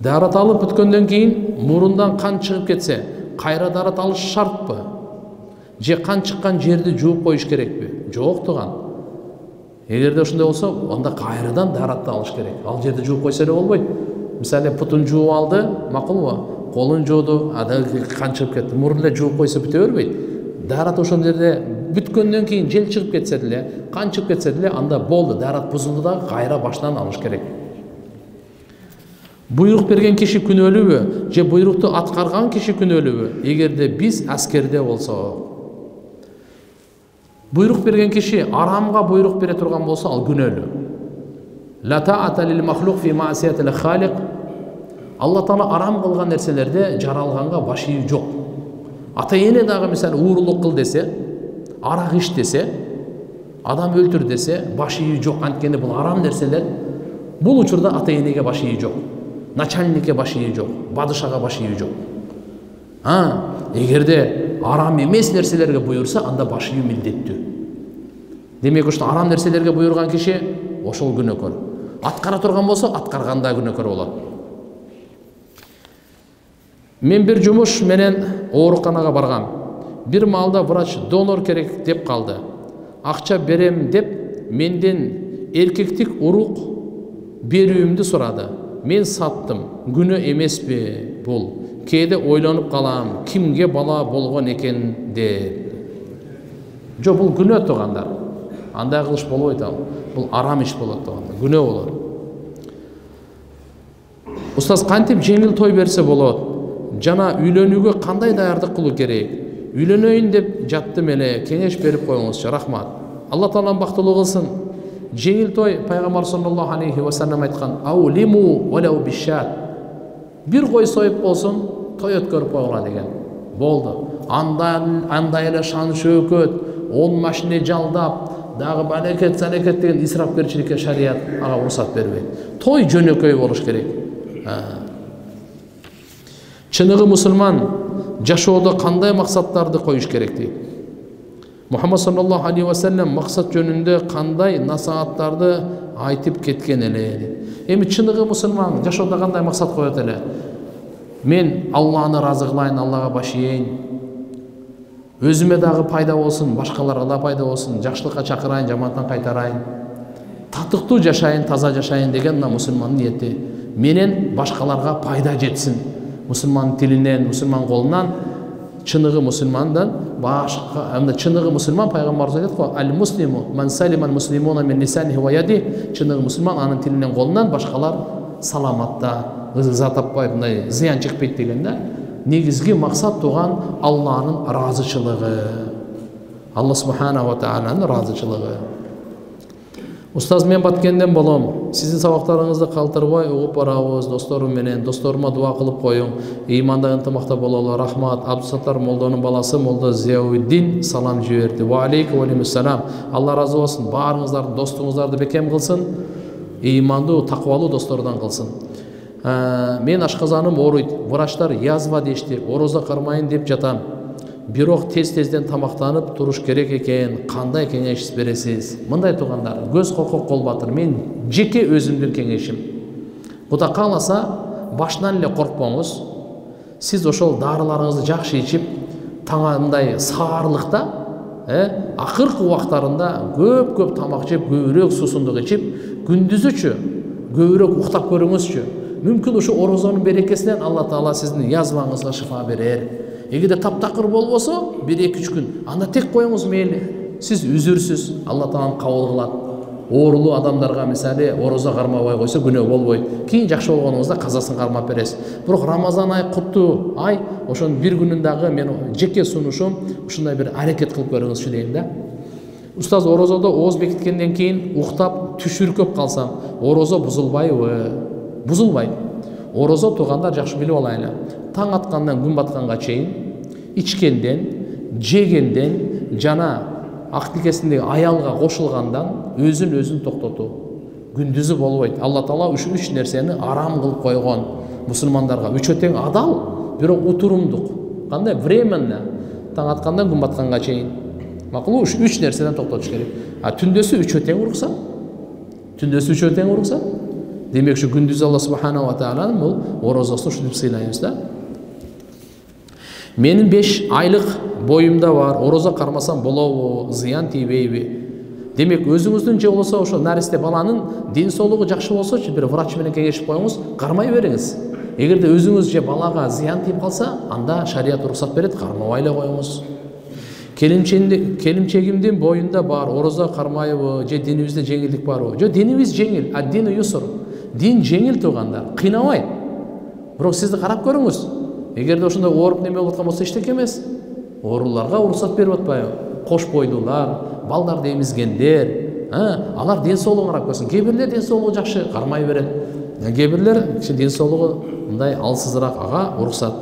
Дарат алып бүткөндөн кийин мурундан кан чыгып кетсе, кайра дарат алыш шартпы? Же кан чыккан жерди жууп коюш керекпи? Жок туган. Эгерде ошондой болсо, анда кайрадан даратты алыш керек. Ал жерди жууп койсо эле болбойт. Мисалы путун жууп алды, макулбу? Колун жууду, ада кан чыгып кетти. Мурун эле жууп койсо бүтө бербейт. Дарат ошол жерде бүткөндөн кийин жел чыгып кетсе деле, кан чыгып кетсе деле, анда болду. Дарат бузулду дагы кайра баштан алыш керек. Буйрук берген киши күнөөлүүбү, же буйрукту аткарган киши күнөөлүүбү? Эгерде биз аскерде болсок, буйрук берген киши арамга буйрук бере турган болсо, ал күнөөлүү. Ла таата лил махлук фи маасиятил халик. Алла Таала арам кылган нерселерде жаралганга баш ийүү жок. Ата эне дагы мисалы уурулук кыл десе, арак ич десе, адам өлтүр десе, баш ийүү жок. Анткени бул арам нерселер. Бул учурда ата энеге баш ийүү жок. Начальникке баш ийүү жок, бадышага баш ийүү жок. Эгерде арам эмес нерселерге буйрса, анда баш ийүү милдеттүү. Демек, ошто арам нерселерге буйрган киши ошол күнөөкөр. Аткара турган болсо, аткарганда күнөөкөр болот. Мен бир жумуш менен ооруканага баргам. Бир маалда врач донор керек деп калды. Акча берем деп менден эркектик урук берүүмдү сурады. Мен саттым. Күнөө эмеспи бул? Кээде ойлонуп калам, кимге бала болгон экен деп. Жок, бул күнөө тугандар. Андай кылыш болбойт ал. Бул арам иш болот тугандар. Күнөө болот. Устаз, кантип жеңил той берсе болот? Жана үйлөнүүгө кандай даярдык кылуу керек? Үйлөнөйүн деп жаттым эле, кеңеш берип коюңузчу. Рахмат. Алла Таалам бактылуу кылсын. Жеңил той пайгамбар саллаллаху алейхи ва саллям айткан: "Аулиму валау бишат". Бир кой союп болсун, той өткөрүп койгула деген. Болду. Андай эле шан шөөкөт, 10 машина жалдап, дагы балекет салекет деген исрафкерчиликке шарият ага уруксат бербейт. Той жөнөкөй болуш керек. Чыныгы мусулман жашоодо кандай максаттарды коюш керек дейт? Мухаммад саллаллаху алейхи ва саллям максат жөнүндө кандай насааттарды айтып кеткен эле. Эми чыныгы мусулман жашоодо кандай максат коет эле? Мен Алланы разы кылайын, Аллага баш ийейин. Өзүмө дагы пайда болсун, башкаларга да пайда болсун, жакшылыкка чакырайын, жамандыктан кайтарайын. Татыктуу жашайын, таза жашайын деген мына мусулмандын ниети. Менен башкаларга пайда жетсин. Мусулман тилинен, мусулман колунан, чыныгы мусулмандан башка, чыныгы мусулман пайгамбарыбыз айтат го: "Ал-муслиму ман салимал муслимуна мин лисаниhi ва яди". Чыныгы мусулман анын тилинен, колунан, башкалар саламатта, ыза таппай, мындай зыян чыкпайт деген да. Негизги максат туган Алланын ыраазычылыгы. Алла субханаху ва тааlanын ыраазычылыгы. Устаз, мен Баткенден болом. Сиздин сабактарыңызды калтырбай угуп барабыз. Досторум менен, досторума дуа кылып коюң. Ыйманда ынтымакта бололу. Рахмат. Абдусаттар молдонун баласы молдо Зияуддин салам жиберди. Ва алейкум ва алейкумассалам. Алла разы болсун. Баарыңыздардын достугуңуздарды бекем кылсын. Ыймандуу, такыбалуу достордон кылсын. Мен ашказаным ооруйт. Врачтар язва дешти. Орозо кармайын деп жатам. Бирок тез-тезден тамактанып туруш керек экен. Кандай кеңеш бересиз? Мындай тугандар, көз коркок кол батыр. Мен жеке өзүмдүн кеңешим. Кудай кааласа, башынан эле коркпоңуз. Сиз ошол дарыларыңызды жакшы ичип, мындай саарлыкта, акыркы убактарында көп тамак жеп, көбүрөөк суусундук ичип, күндүзүчү көбүрөөк уктап көрүңүзчү. Мүмкүн ушу орозонун берекесинен Алла Таала сиздин язваңызга шифа берер. Эгерде таптакыр болбосо, 1-2 күн анда тек коюңуз мейли. Сиз үзүрсүз, Алла Таалам кабыл кылат. Оорулуу адамдарга мисалы орозо кармабай койсо күнөө болбойт. Кийин жакшы болгонуңузда казасын кармап бересиз. Бирок Рамазан ай куттуу ай, ошонун бир күнүндагы мен жеке сунушум ушундай бир аракет кылып көрүңүзчү дейм да. Устаз, орозодо ооз бекиткенден кийин уктап түшүркөп калсам, орозо бузулбайбы? Бузулбайт. Орозо тугандар жакшы билип алайлы. Таң аткандан күн батканга чейин ичкенден, жегенден жана актикесиндеги аялга кошулгандан өзүн токтотуу. Күндүзү болбойт. Алла Таала ушу 3 нерсени арам кылып койгон мусулмандарга. Үчөө тең адал, бирок утурумдук. Кандай временно таң аткандан күн батканга чейин. Макул, ушу 3 нерседен токтотуш керек. Түндөсү үчөө тең урукса? Түндөсү үчөө тең урукса? демек ушу күндүз Алла субханала тааlanын бул орозосун ушинтип сыйлайбыз да. Менин 5 айлык боюмда бар, орозо кармасам болобу, зыян тийбейби? Демек өзүңүздүн же болсо ошо наристе баланын ден соолугу жакшы болсочу бир врач менен кеңешип коюңуз, кармай бериңиз. Эгерде өзүңүз же балага зыян тийип калса, анда шарият уруксат берет, кармабай эле коюңуз. Келимчегимдин боюнда бар, орозо кармайбы, же динибизде жеңилдик барбы? Жок, динибиз жеңил, ад-дину юср. Дин жеңил туугандар, кыйнабайт. Бирок сизди карап көрүңүз. Эгерде ошондой ооруп неме болуп аткан болсо эчтеке эмес. Ооруларга уруксат берип атпайбы? Кош бойлуулар, балдарды эмизгендер, алар ден соолугун карап көрсүн. Кээ бирлер ден соолугу жакшы, кармай берет. Кээ бирлер ден соолугу мындай алсызыраак, ага уруксат.